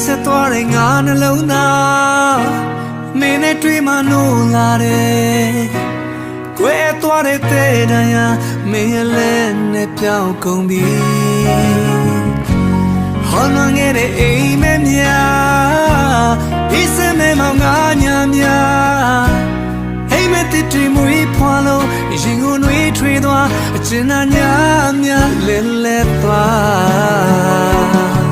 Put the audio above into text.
set သွားတဲ့ငါနှလုံးသားမင်းနဲ့တွေ့မှနိုးလာတယ်ကွဲသွားတဲ့တဲ့တန်ရာမင်းရဲ့လက်နဲ့ပြောင်းကုန်ပြီဟောင်းငယ်တဲ့အိမ်မက်များဒီစမဲမောင်ငါညာများအိမ်မက်တစ်တွေမွေးဖွာလို့ရင်ကိုနှွေးထွေးသွားအကျဉ်းသားညာများလဲလဲသွား